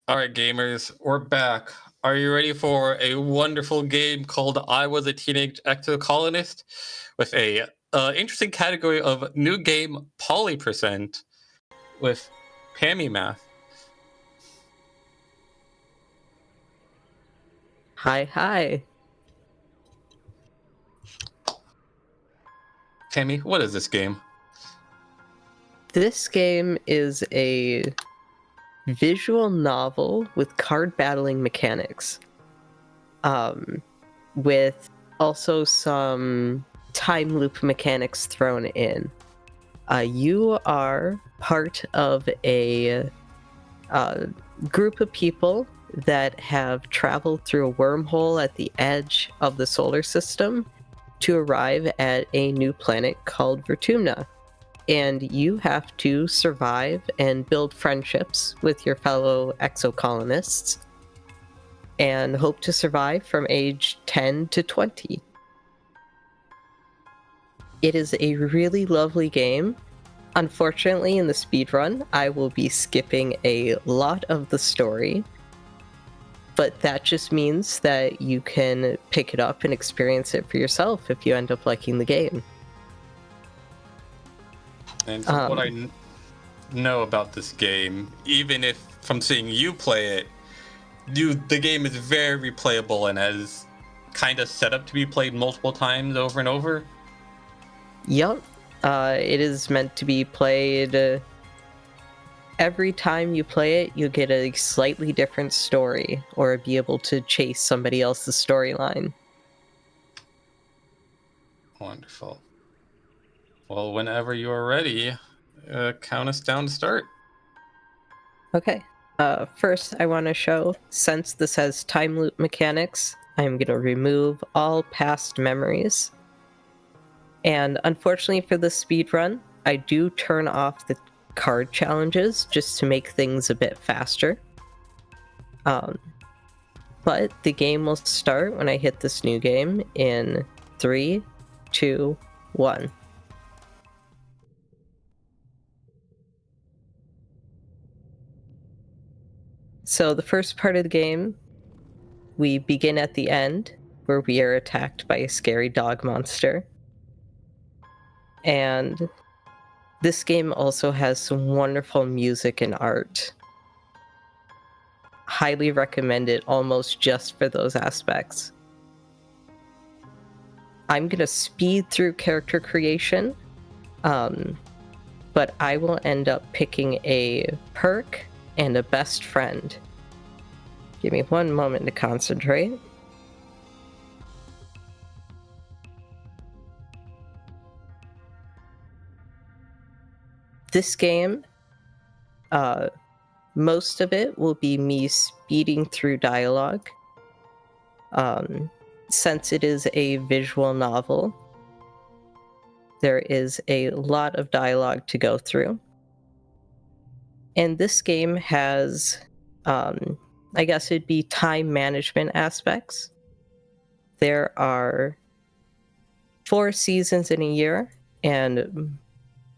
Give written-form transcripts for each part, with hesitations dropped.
All right, gamers, we're back. Are you ready for a wonderful game called I Was a Teenage Exocolonist with a interesting category of new game Polypercent with pamymaf? Hi, hi. Tammy, what is this game? This game is a visual novel with card battling mechanics, with also some time loop mechanics thrown in. You are part of a group of people that have traveled through a wormhole at the edge of the solar system to arrive at a new planet called Vertumna. And you have to survive and build friendships with your fellow exocolonists and hope to survive from age 10 to 20. It is a really lovely game. Unfortunately, in the speedrun, I will be skipping a lot of the story, but that just means that you can pick it up and experience it for yourself if you end up liking the game. And from what I know about this game, even if from seeing you play it, the game is very replayable and has kind of set up to be played multiple times over and over. Yup. It is meant to be played. Every time you play it, you get a slightly different story or be able to chase somebody else's storyline. Wonderful. Well, whenever you are ready, count us down to start. Okay. First, I want to show, since this has time loop mechanics, I'm going to remove all past memories. And unfortunately for the speedrun, I do turn off the card challenges just to make things a bit faster. But the game will start when I hit this new game in 3, 2, 1. So the first part of the game, we begin at the end, where we are attacked by a scary dog monster. And this game also has some wonderful music and art. Highly recommend it almost just for those aspects. I'm going to speed through character creation, but I will end up picking a perk and a best friend. Give me one moment to concentrate. This game, most of it will be me speeding through dialogue. Since it is a visual novel, there is a lot of dialogue to go through. And this game has, I guess it'd be time management aspects. There are 4 seasons in a year, and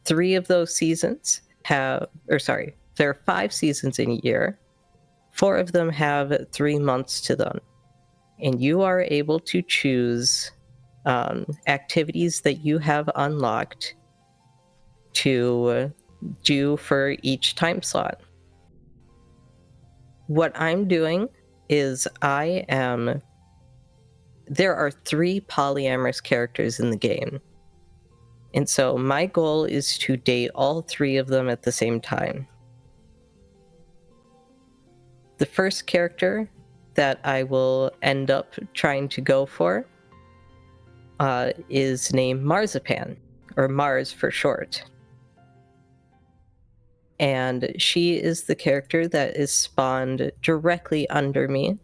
3 of those seasons there are 5 seasons in a year. 4 of them have 3 months to them. And you are able to choose activities that you have unlocked to do for each time slot. What I'm doing is there are 3 polyamorous characters in the game. And so my goal is to date all 3 of them at the same time. The first character that I will end up trying to go for is named Marzipan, or Mars for short. And she is the character that is spawned directly under me.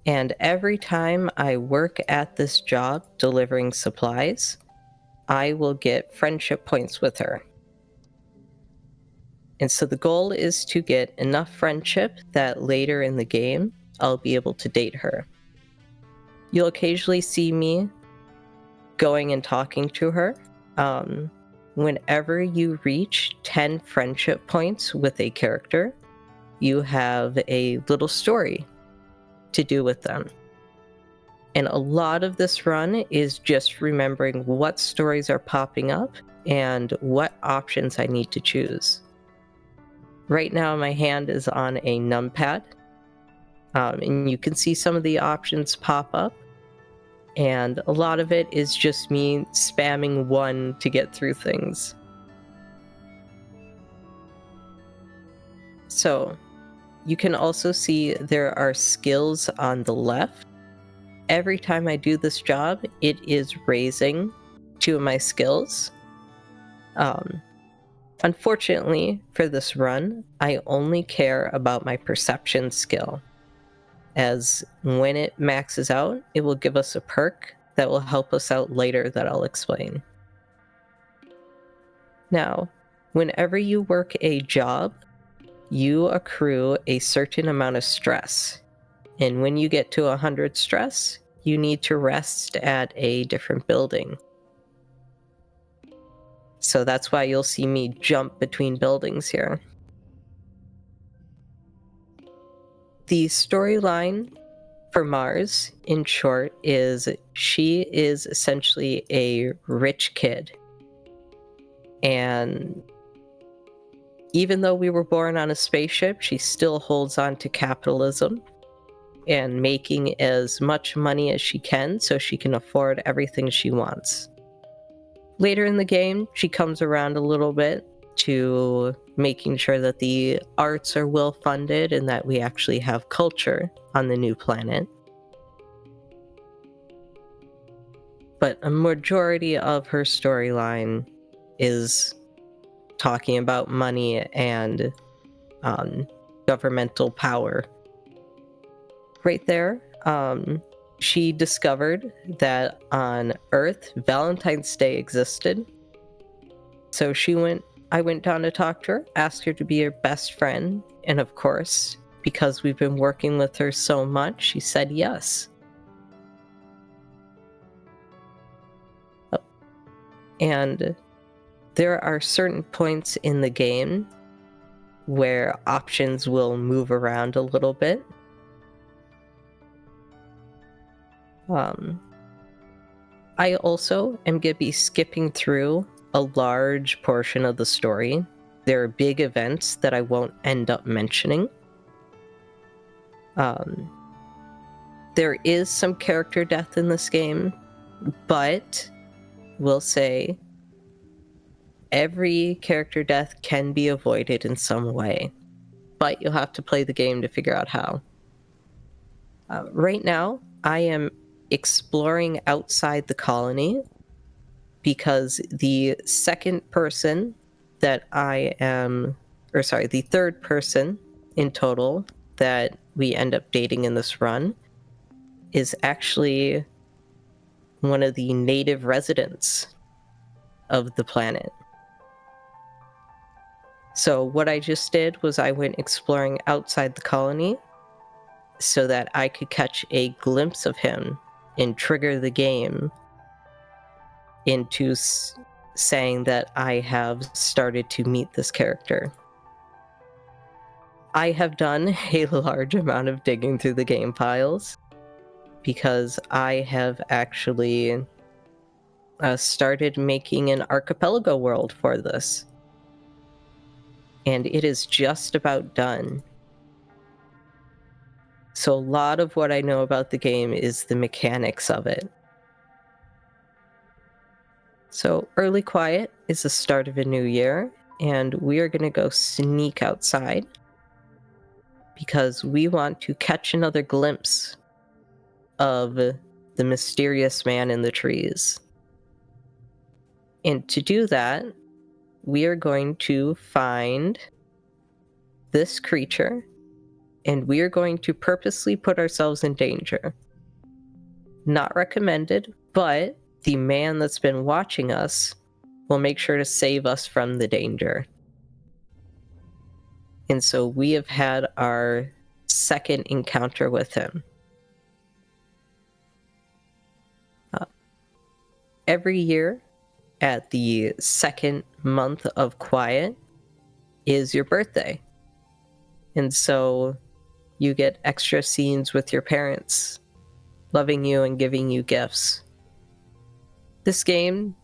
And every time I work at this job delivering supplies, I will get friendship points with her. And so the goal is to get enough friendship that later in the game, I'll be able to date her. You'll occasionally see me going and talking to her whenever you reach 10 friendship points with a character, you have a little story to do with them. And a lot of this run is just remembering what stories are popping up and what options I need to choose. Right now, my hand is on a numpad, and you can see some of the options pop up. And a lot of it is just me spamming 1 to get through things. So you can also see there are skills on the left. Every time I do this job, it is raising 2 of my skills. Unfortunately, for this run, I only care about my perception skill, as when it maxes out, it will give us a perk that will help us out later that I'll explain. Now, whenever you work a job, you accrue a certain amount of stress. And when you get to 100 stress, you need to rest at a different building. So that's why you'll see me jump between buildings here. The storyline for Mars, in short, is she is essentially a rich kid. And even though we were born on a spaceship, she still holds on to capitalism and making as much money as she can so she can afford everything she wants. Later in the game, she comes around a little bit to making sure that the arts are well funded and that we actually have culture on the new planet. But a majority of her storyline is talking about money and governmental power. Right there, she discovered that on Earth, Valentine's Day existed. So I went down to talk to her, asked her to be her best friend, and of course, because we've been working with her so much, she said yes. And there are certain points in the game where options will move around a little bit. I also am going to be skipping through a large portion of the story. There are big events that I won't end up mentioning. There is some character death in this game, but we'll say every character death can be avoided in some way, but you'll have to play the game to figure out how. Right now, I am exploring outside the colony because the third person in total that we end up dating in this run is actually one of the native residents of the planet. So what I just did was I went exploring outside the colony so that I could catch a glimpse of him and trigger the game into saying that I have started to meet this character. I have done a large amount of digging through the game files because I have actually started making an archipelago world for this. And it is just about done. So a lot of what I know about the game is the mechanics of it. So Early Quiet is the start of a new year, and we are going to go sneak outside because we want to catch another glimpse of the mysterious man in the trees. And to do that, we are going to find this creature, and we are going to purposely put ourselves in danger. Not recommended, but the man that's been watching us will make sure to save us from the danger. And so we have had our second encounter with him. Every year, at the second month of quiet is your birthday. And so you get extra scenes with your parents, loving you and giving you gifts. This game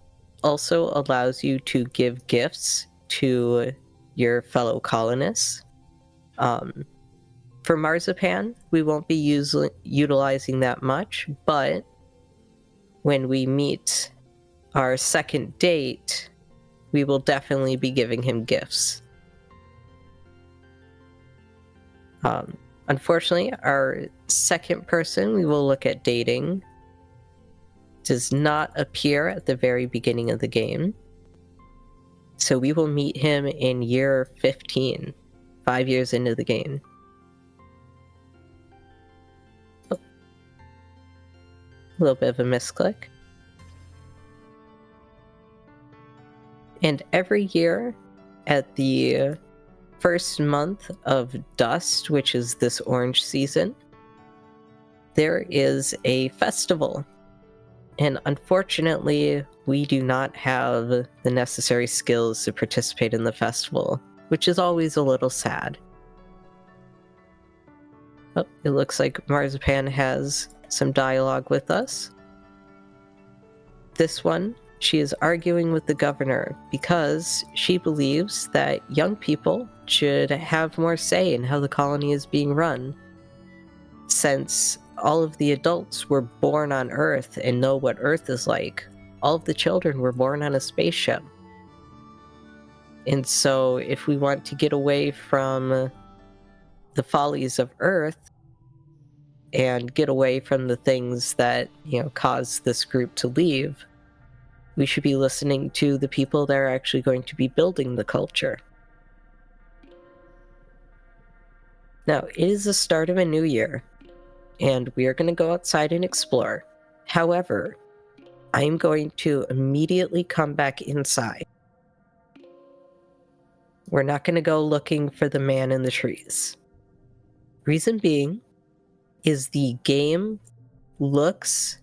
also allows you to give gifts to your fellow colonists. For Marzipan, we won't be utilizing that much, but when we meet our second date, we will definitely be giving him gifts. Unfortunately, our second person we will look at dating does not appear at the very beginning of the game. So we will meet him in year 15, 5 years into the game. Oh. A little bit of a misclick. And every year at the first month of Dust, which is this orange season, there is a festival. And unfortunately, we do not have the necessary skills to participate in the festival, which is always a little sad. Oh, it looks like Marzipan has some dialogue with us. This one, she is arguing with the governor because she believes that young people should have more say in how the colony is being run, since all of the adults were born on Earth and know what Earth is like. All of the children were born on a spaceship. And so if we want to get away from the follies of Earth and get away from the things that, cause this group to leave, we should be listening to the people that are actually going to be building the culture. Now, it is the start of a new year, and we are going to go outside and explore. However, I'm going to immediately come back inside. We're not going to go looking for the man in the trees. Reason being is the game looks,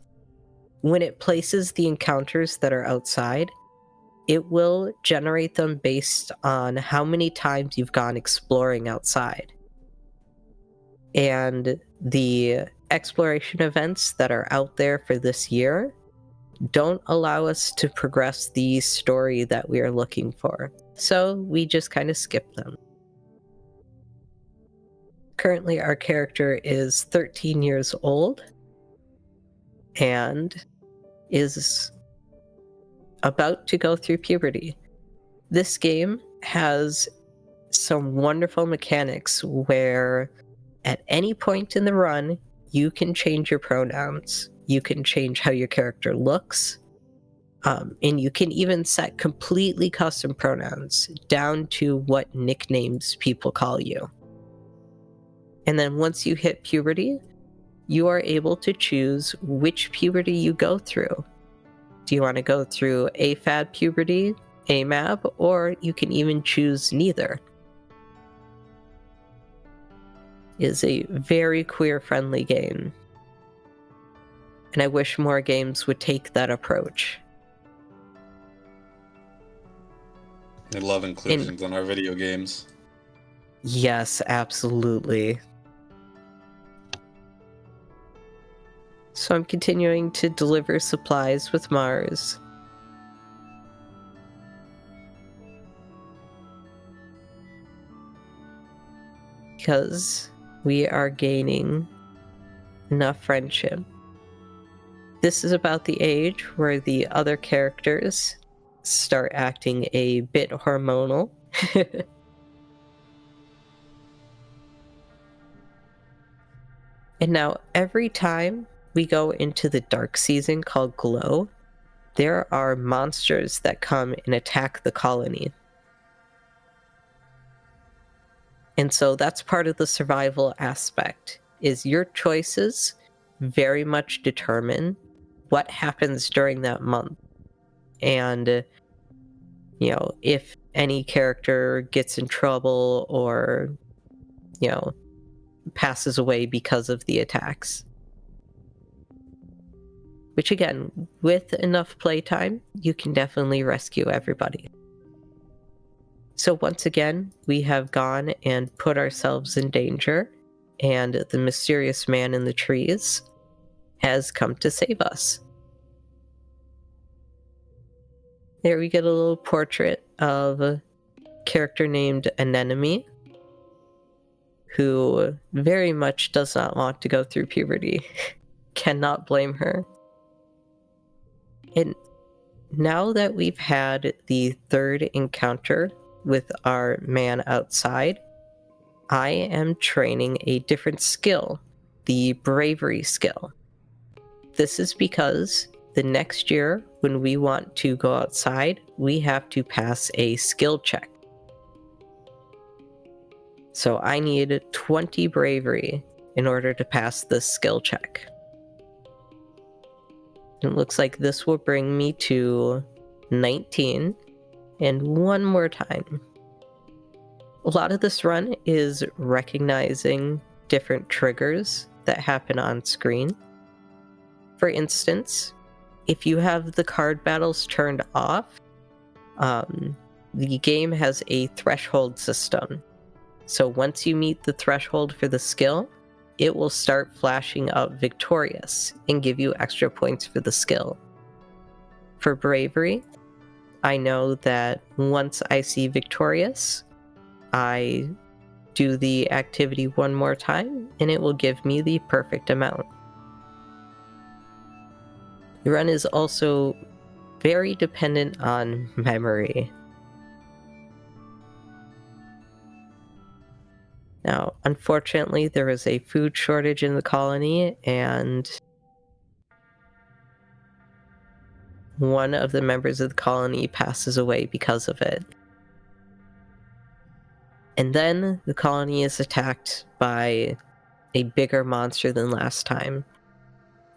when it places the encounters that are outside, it will generate them based on how many times you've gone exploring outside. And the exploration events that are out there for this year don't allow us to progress the story that we are looking for. So we just kind of skip them. Currently, our character is 13 years old and is about to go through puberty. This game has some wonderful mechanics where at any point in the run, you can change your pronouns. You can change how your character looks. And you can even set completely custom pronouns down to what nicknames people call you. And then once you hit puberty, you are able to choose which puberty you go through. Do you want to go through AFAB puberty, AMAB, or you can even choose neither. It is a very queer-friendly game. And I wish more games would take that approach. I love inclusions in our video games. Yes, absolutely. So I'm continuing to deliver supplies with Mars. Because we are gaining enough friendship. This is about the age where the other characters start acting a bit hormonal. And now every time we go into the dark season called Glow, there are monsters that come and attack the colony. And so that's part of the survival aspect, is your choices very much determine what happens during that month. And, if any character gets in trouble or, passes away because of the attacks. which again, with enough playtime, you can definitely rescue everybody. So once again, we have gone and put ourselves in danger, and the mysterious man in the trees has come to save us. There we get a little portrait of a character named Anemone, who very much does not want to go through puberty. Cannot blame her. And now that we've had the third encounter with our man outside, I am training a different skill, the bravery skill. This is because the next year, when we want to go outside, we have to pass a skill check. So I need 20 bravery in order to pass this skill check. It looks like this will bring me to 19, and one more time. A lot of this run is recognizing different triggers that happen on screen. For instance, if you have the card battles turned off, the game has a threshold system. So once you meet the threshold for the skill, it will start flashing up victorious and give you extra points for the skill. For bravery, I know that once I see victorious, I do the activity one more time and it will give me the perfect amount. The run is also very dependent on memory. Now, unfortunately, there is a food shortage in the colony, and one of the members of the colony passes away because of it. And then the colony is attacked by a bigger monster than last time,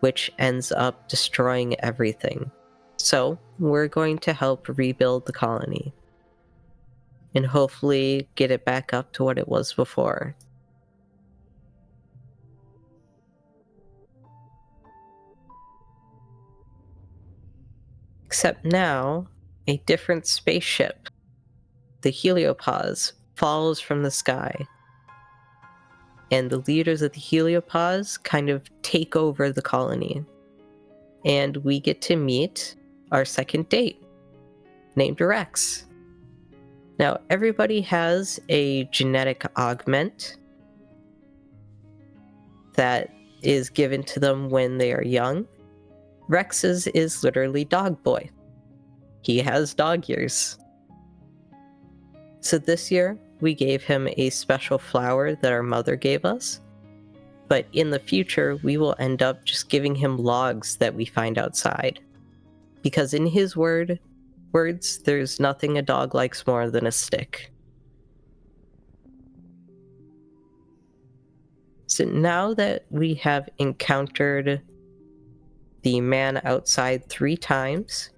which ends up destroying everything. So, we're going to help rebuild the colony and hopefully get it back up to what it was before. Except now, a different spaceship, the Heliopause, falls from the sky. And the leaders of the Heliopause kind of take over the colony. And we get to meet our second date, named Rex. Now, everybody has a genetic augment that is given to them when they are young. Rex's is literally Dog Boy. He has dog ears. So this year, we gave him a special flower that our mother gave us. But in the future, we will end up just giving him logs that we find outside. Because in his words, there's nothing a dog likes more than a stick. So now that we have encountered the man outside 3 times,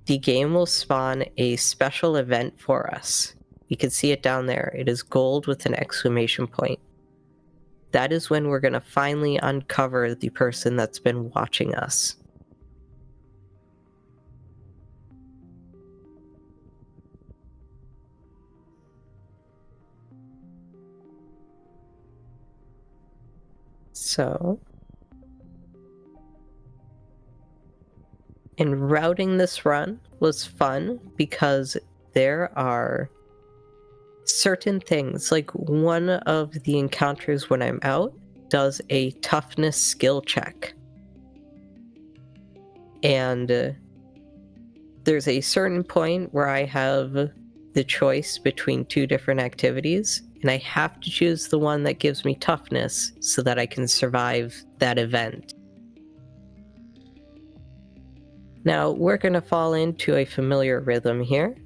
the game will spawn a special event for us. You can see it down there. It is gold with an exclamation point. That is when we're going to finally uncover the person that's been watching us. So, and routing this run was fun because there are certain things, like one of the encounters when I'm out does a toughness skill check. And there's a certain point where I have the choice between 2 different activities, and I have to choose the one that gives me toughness so that I can survive that event. Now, we're going to fall into a familiar rhythm here.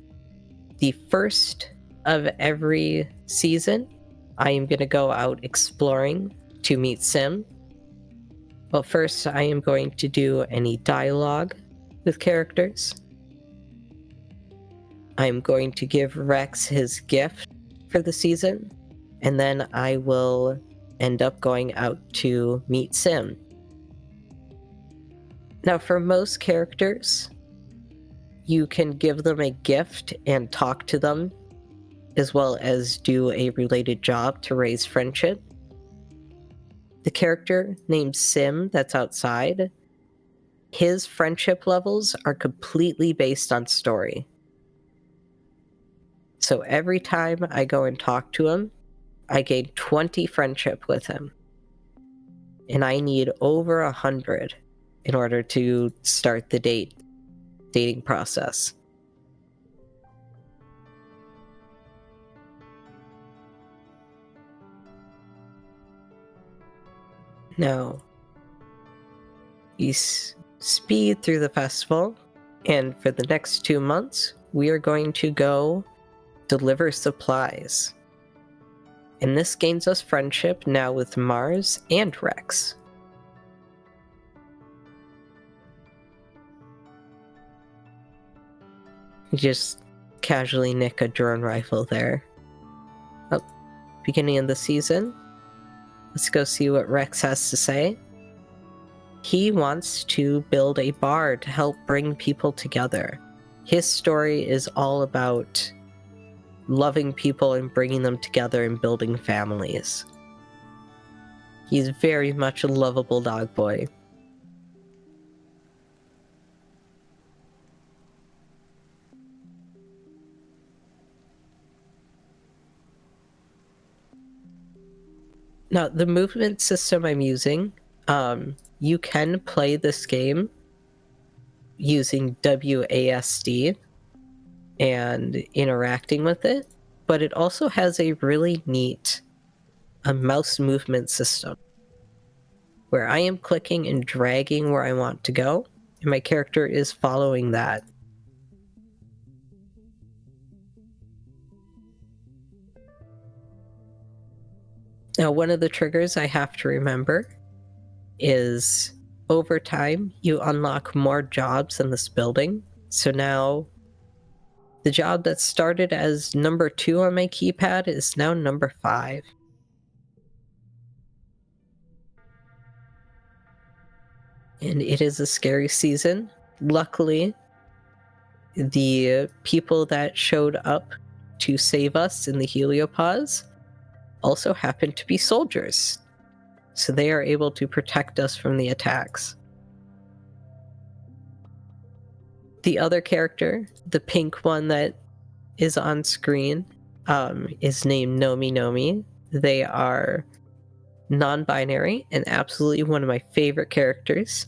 The first of every season, I am going to go out exploring to meet Sim. But first, I am going to do any dialogue with characters. I'm going to give Rex his gift for the season, and then I will end up going out to meet Sim. Now, for most characters, you can give them a gift and talk to them, as well as do a related job to raise friendship. The character named Sim that's outside, his friendship levels are completely based on story. So every time I go and talk to him, I gain 20 friendship with him. And I need over 100 in order to start the dating process. Now, you speed through the festival, and for the next 2 months, we are going to go deliver supplies. And this gains us friendship now with Mars and Rex. Just casually nick a drone rifle there. Oh, beginning of the season. Let's go see what Rex has to say. He wants to build a bar to help bring people together. His story is all about loving people and bringing them together and building families. He's very much a lovable dog boy. Now, the movement system I'm using, you can play this game using WASD and interacting with it, but it also has a really neat mouse movement system where I am clicking and dragging where I want to go, and my character is following that. Now, one of the triggers I have to remember is over time, you unlock more jobs in this building. So now, the job that started as number 2 on my keypad is now number 5. And it is a scary season. Luckily, the people that showed up to save us in the heliopause also happen to be soldiers. So they are able to protect us from the attacks. The other character, the pink one that is on screen, is named Nomi Nomi. They are non-binary and absolutely one of my favorite characters.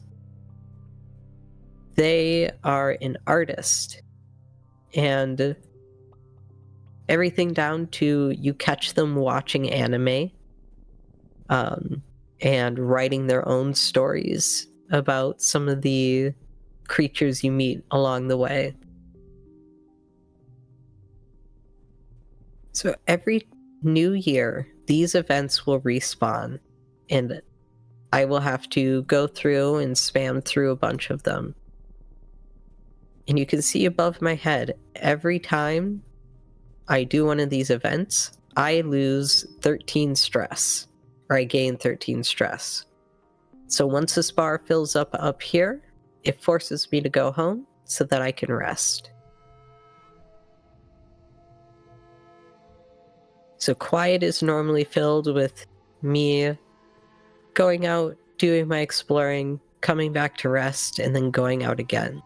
They are an artist, and everything down to you catch them watching anime and writing their own stories about some of the creatures you meet along the way. So every new year, these events will respawn, and I will have to go through and spam through a bunch of them. And you can see above my head, every time I do one of these events, I lose 13 stress, or I gain 13 stress. So once this bar fills up here, it forces me to go home so that I can rest. So quiet is normally filled with me going out, doing my exploring, coming back to rest, and then going out again.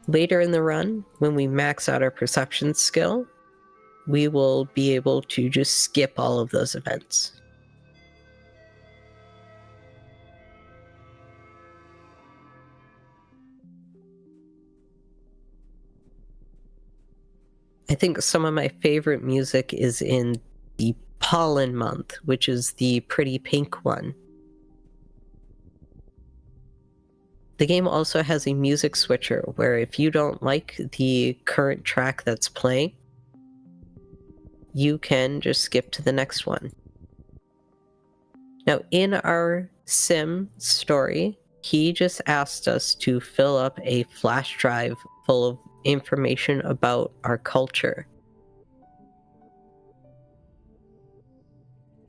Later in the run, when we max out our perception skill, we will be able to just skip all of those events. I think some of my favorite music is in the Pollen month, which is the pretty pink one. The game also has a music switcher where if you don't like the current track that's playing, you can just skip to the next one. Now, in our sim story, he just asked us to fill up a flash drive full of information about our culture,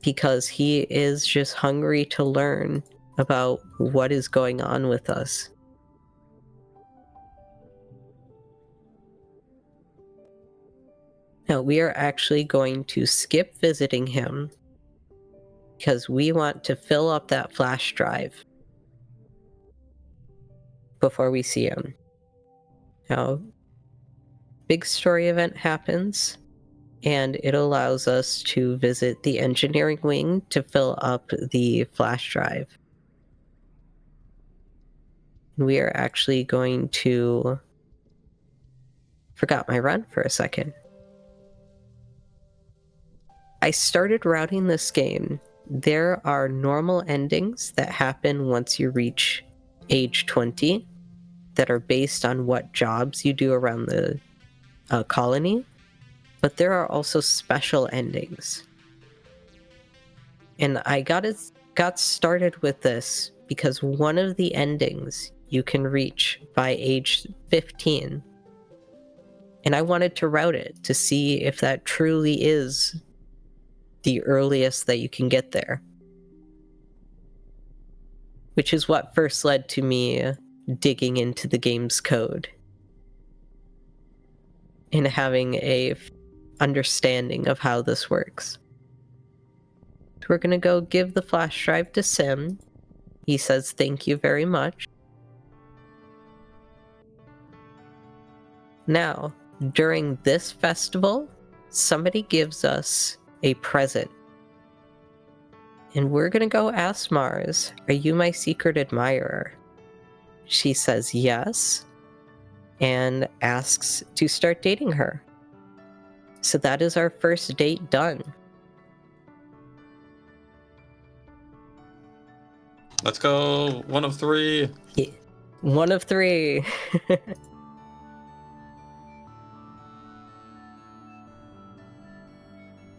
because he is just hungry to learn about what is going on with us. Now, we are actually going to skip visiting him because we want to fill up that flash drive before we see him. Now, big story event happens, and it allows us to visit the engineering wing to fill up the flash drive. We are actually going to... Forgot my run for a second. I started routing this game. There are normal endings that happen once you reach age 20 that are based on what jobs you do around the colony, but there are also special endings. And I got started with this because one of the endings you can reach by age 15, and I wanted to route it to see if that truly is the earliest that you can get there. Which is what first led to me digging into the game's code and having a understanding of how this works. So we're gonna go give the flash drive to Sim. He says thank you very much. Now, during this festival, somebody gives us a present. And we're gonna go ask Mars, are you my secret admirer? She says yes, and asks to start dating her. So that is our first date done. Let's go. 1 of 3. Yeah. 1 of 3.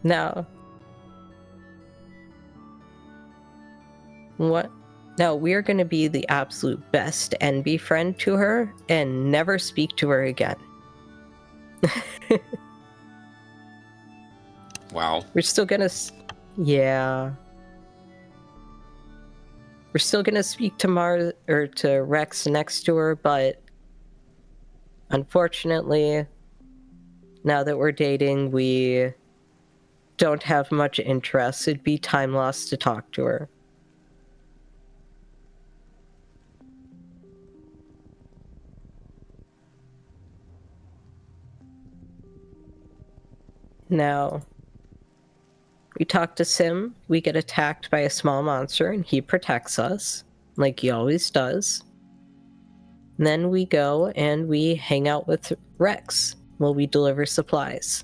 Now, what? Now we're going to be the absolute best NB friend to her and never speak to her again. Wow. We're still gonna... Yeah. We're still gonna speak to Mars or to Rex next to her, but unfortunately, now that we're dating, we don't have much interest. It'd be time lost to talk to her. Now, we talk to Sim, we get attacked by a small monster, and he protects us, like he always does. And then we go and we hang out with Rex while we deliver supplies.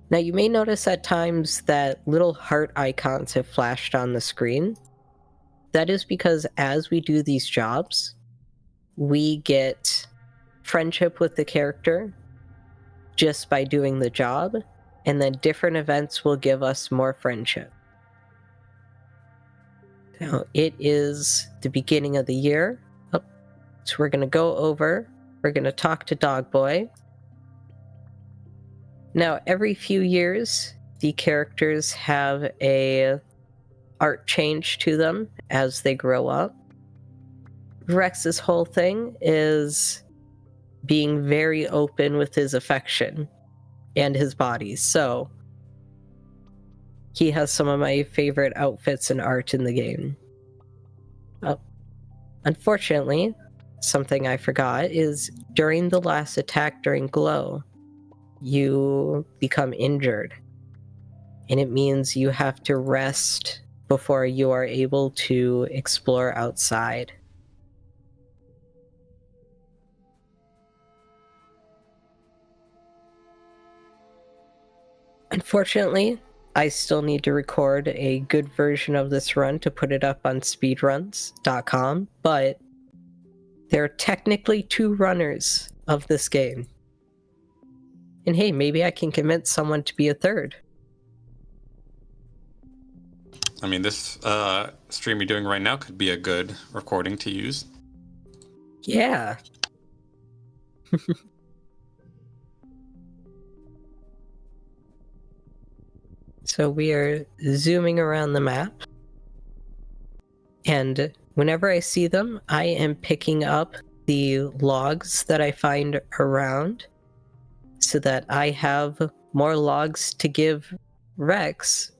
Now, you may notice at times that little heart icons have flashed on the screen. That is because as we do these jobs, we get friendship with the character just by doing the job, and then different events will give us more friendship. Now, it is the beginning of the year, so we're going to go over, we're going to talk to Dog Boy. Now, every few years, the characters have a art change to them as they grow up. Rex's whole thing is being very open with his affection and his body, so he has some of my favorite outfits and art in the game. Unfortunately, something I forgot is during the last attack during Glow, you become injured, and it means you have to rest before you are able to explore outside. Unfortunately, I still need to record a good version of this run to put it up on speedruns.com, but there are technically 2 runners of this game. And hey, maybe I can convince someone to be a third. I mean, this stream you're doing right now could be a good recording to use. Yeah. So So we are zooming around the map. And whenever I see them, I am picking up the logs that I find around so that I have more logs to give Rex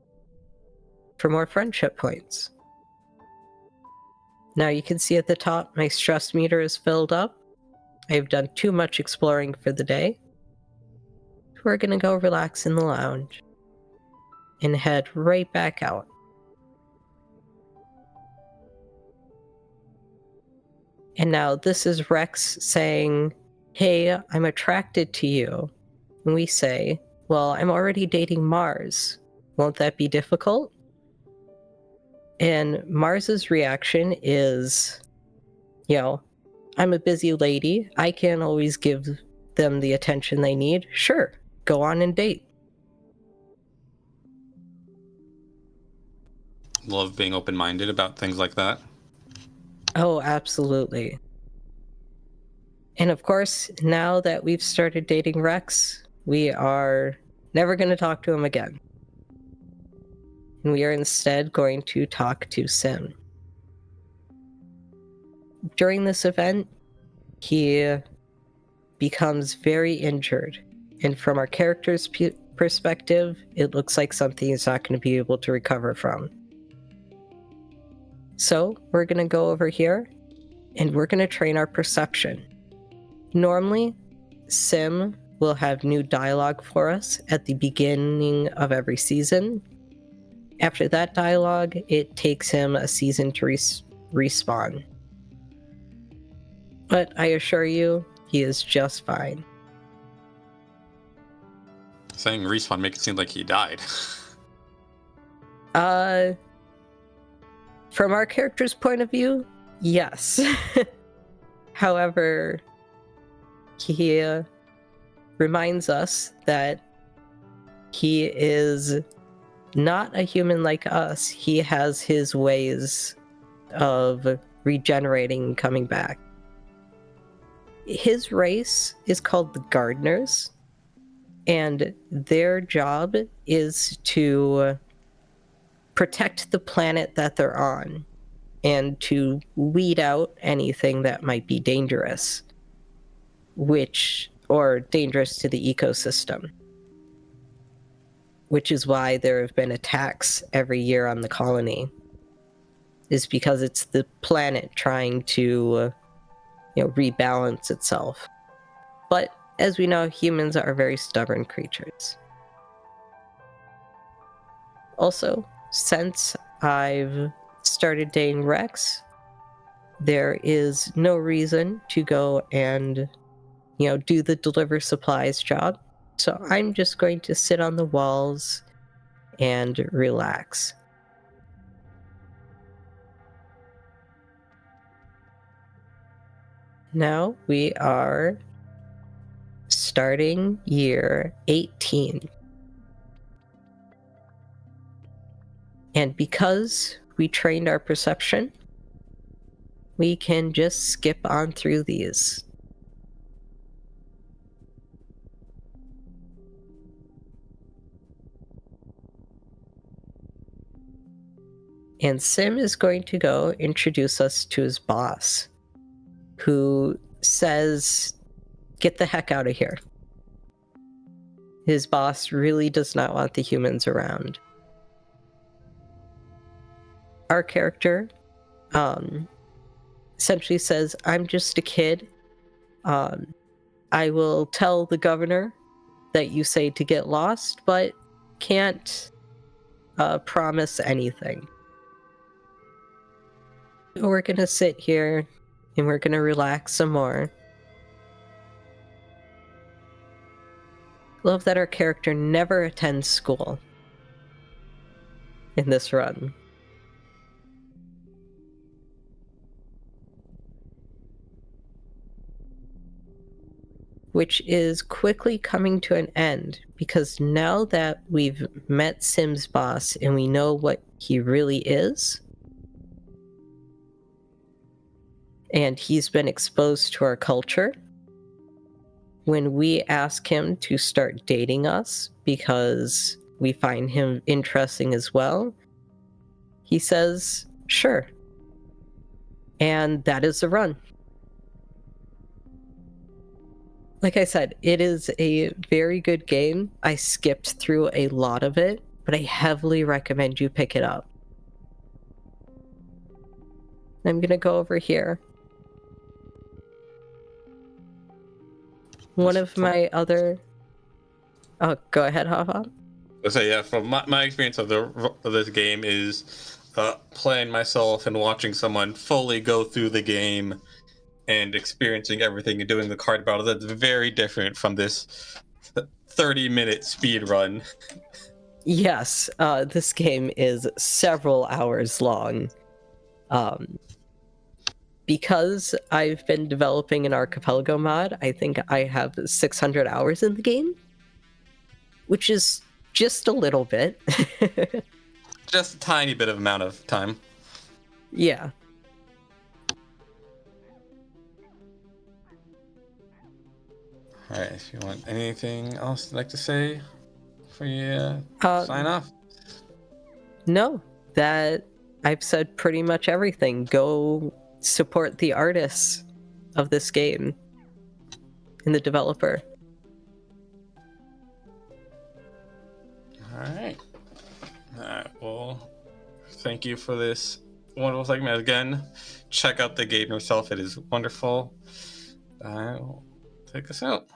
for more friendship points. Now you can see at the top my stress meter is filled up. I've done too much exploring for the day. We're gonna go relax in the lounge and head right back out. And now this is Rex saying, "Hey, I'm attracted to you." And we say, "Well, I'm already dating Mars. Won't that be difficult?" And Mars's reaction is, "I'm a busy lady. I can't always give them the attention they need. Sure, go on and date." Love being open-minded about things like that. Oh, absolutely. And of course, now that we've started dating Rex, we are never going to talk to him again. And we are instead going to talk to Sim. During this event, he becomes very injured. And from our character's perspective, it looks like something he's not going to be able to recover from. So we're going to go over here and we're going to train our perception. Normally, Sim will have new dialogue for us at the beginning of every season. After that dialogue, it takes him a season to respawn. But I assure you, he is just fine. Saying respawn makes it seem like he died. From our character's point of view, yes. However, he reminds us that he is not a human like us. He has his ways of regenerating and coming back. His race is called the Gardeners, and their job is to protect the planet that they're on and to weed out anything that might be dangerous, or dangerous to the ecosystem. Which is why there have been attacks every year on the colony, is because it's the planet trying to rebalance itself. But as we know, humans are very stubborn creatures. Also, since I've started dating Rex, there is no reason to go and do the deliver supplies job. So I'm just going to sit on the walls and relax. Now we are starting year 18. And because we trained our perception, we can just skip on through these. And Sim is going to go introduce us to his boss, who says, "Get the heck out of here." His boss really does not want the humans around. Our character essentially says, "I'm just a kid. I will tell the governor that you say to get lost, but can't promise anything." We're gonna sit here and we're gonna relax some more. Love that our character never attends school in this run. Which is quickly coming to an end, because now that we've met Sim's boss and we know what he really is, and he's been exposed to our culture, when we ask him to start dating us because we find him interesting as well, he says, sure. And that is the run. Like I said, it is a very good game. I skipped through a lot of it, but I heavily recommend you pick it up. I'm going to go over here. One of my other... Oh, go ahead, Haha. So yeah, from my experience of this game is playing myself and watching someone fully go through the game and experiencing everything and doing the card battle. That's very different from this 30-minute speed run. Yes, this game is several hours long. Because I've been developing an archipelago mod, I think I have 600 hours in the game, which is just a little bit. Just a tiny bit of amount of time. Yeah. Alright, if you want anything else you'd like to say before you sign off? No, that I've said pretty much everything. Go support the artists of this game and the developer. Alright. Well, thank you for this wonderful segment. Again, check out the game yourself. It is wonderful. Take us out.